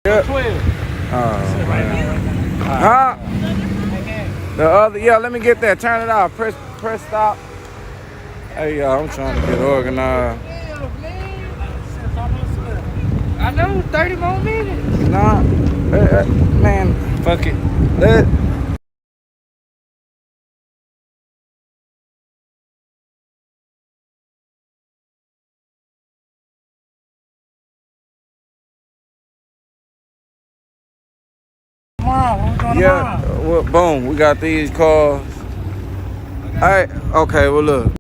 Yep. 12. Oh, man. Huh? The other, yeah, let me get that. Turn it off. Press stop. Hey, y'all, I'm trying to get organized. I know, 30 more minutes. Nah, man, fuck it. Yeah, well, boom, we got these cars. All right, okay, well, look.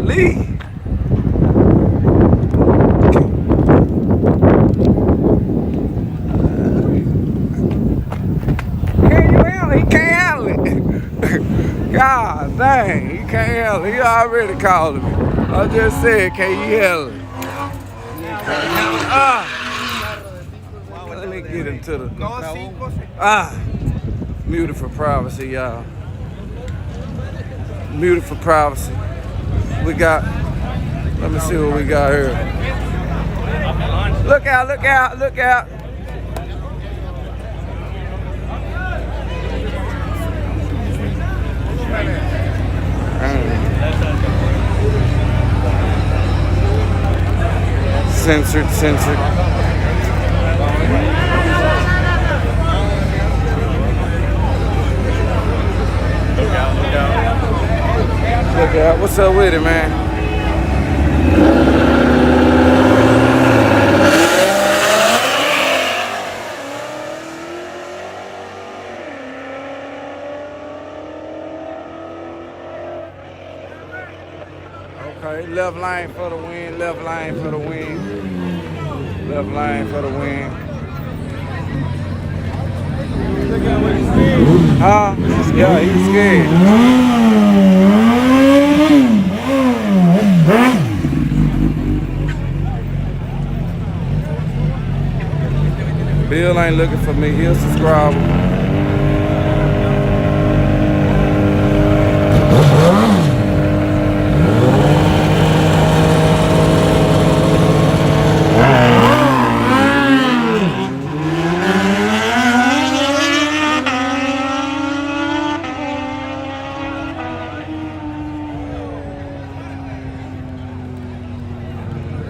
Lee. He can't handle it. God dang, he can't handle it. He already called me. I just said, can you handle it? Let me get him to the muted for privacy, y'all. Muted for privacy. We got, let me see what we got here. Look out, look out, look out. Censored. Look out. What's up with it, man? Okay, left lane for the win, left lane for the win. Left lane for the win. Huh? Yeah, he's scared. Bill ain't looking for me. He'll subscribe.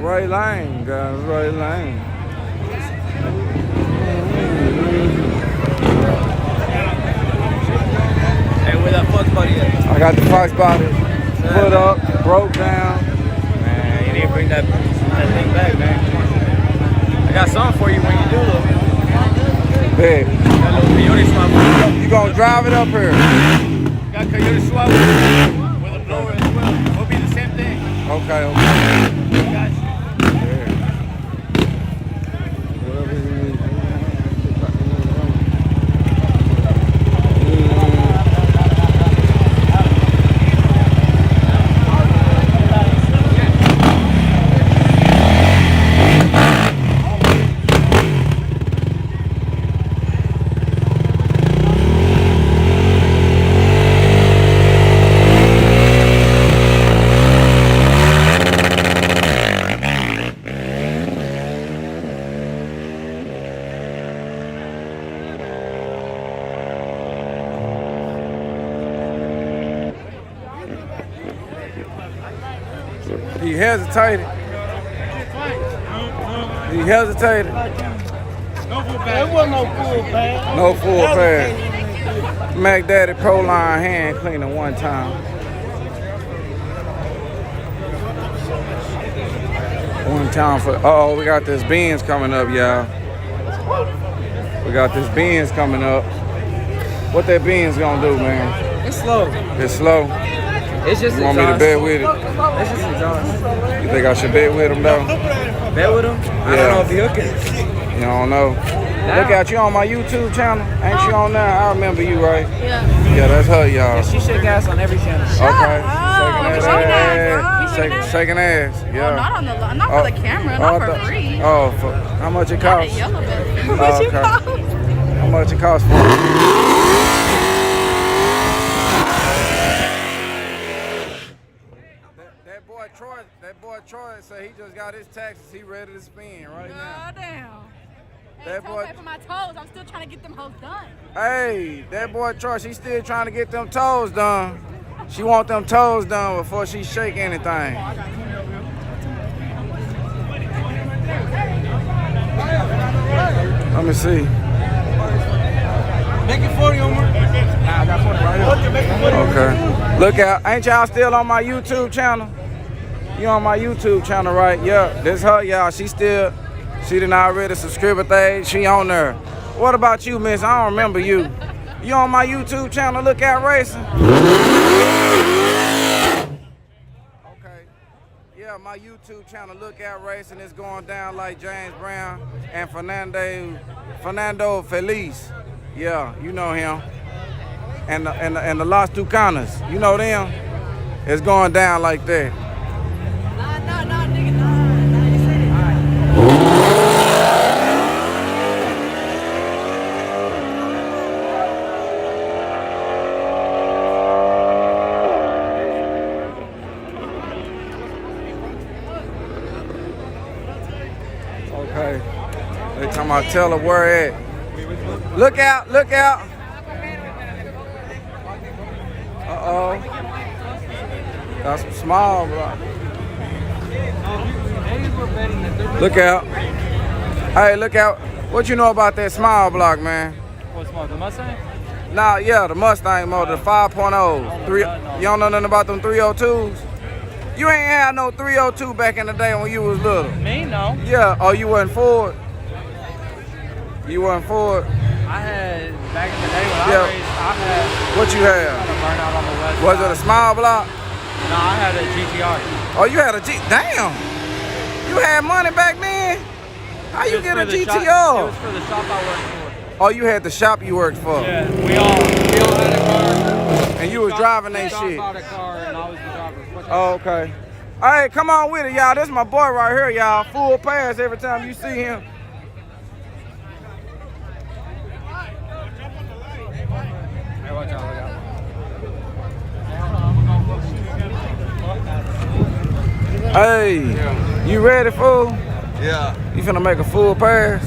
Right lane, guys, right lane. Hey, where that fuck buddy at? I got the fox body put up, broke down. Man, you need to bring that thing back, man. I got something for you when you do, though. Big. Got a little coyote swap. You gonna drive it up here? Got coyote swap with a blower as well. It'll be the same thing. Okay. Got you. He hesitated. There wasn't no full pass. No full pass. Mac Daddy Proline hand cleaner one time. One time for, oh, we got this Benz coming up, y'all. We got this Benz coming up. What that Benz gonna do, man? It's slow. It's slow. It's just You want me to bet with it? It's just exhaust. You think I should bet with him though? Bet with him? I don't know if he hooking. You don't know? Look out, you on my YouTube channel? Ain't you on there? I remember you, right? Yeah. Yeah, that's her, y'all. Yeah, she shake ass on every channel. Okay. Shaking ass. Oh, Yeah. not on the, not for the camera, not for free. Oh, for how much it Not at costs? Yello Belly. Oh, What you okay. cost? How much it costs for? That boy Troy said he just got his taxes. He ready to spin right now. God damn. That boy. Pay for my toes. I'm still trying to get them hoes done. Hey, that boy Troy, she's still trying to get them toes done. She want them toes done before she shake anything. Let me see. Make it 40, Omar. Nah, I got 40 right here. Okay. Look out. Ain't y'all still on my YouTube channel? You on my YouTube channel, right? Yeah. This her, y'all. She done already subscribed thing. She on there. What about you, miss? I don't remember you. You on my YouTube channel, Look Out Racing? Okay. Yeah, my YouTube channel, Look Out Racing, is going down like James Brown and Fernando Feliz. Yeah, you know him. And the Los Tucanas, you know them? It's going down like that. Nah, nigga, nah, you said it. Okay. They talking about tell her where at. Look out, look out. Uh-oh. Got some small block. Look out. Hey, look out. What you know about that small block, man? What's small, the Mustang? Nah, yeah, the Mustang motor, the 5.0. You don't know nothing about them 302s? You ain't had no 302 back in the day when you was little. Me? No. Yeah, oh, you wasn't Ford? You wasn't Ford? I had, back in the day when Yeah. I raced, I had What you had? a burnout on the west Was side. it a small block? No, I had a GTR. Oh, you had a G. Damn. You had money back then? How you It was get a for the GTR? shop- It was for the shop I worked for. Oh, you had the shop you worked for. Yeah, we all had a car. And you was driving that Shop shit. bought a car and I was the driver. Oh, okay. Hey, come on with it, y'all. This is my boy right here, y'all. Full pass every time you see him. Hey, watch out, look out. Hey, you ready, fool? Yeah. You finna make a full pass?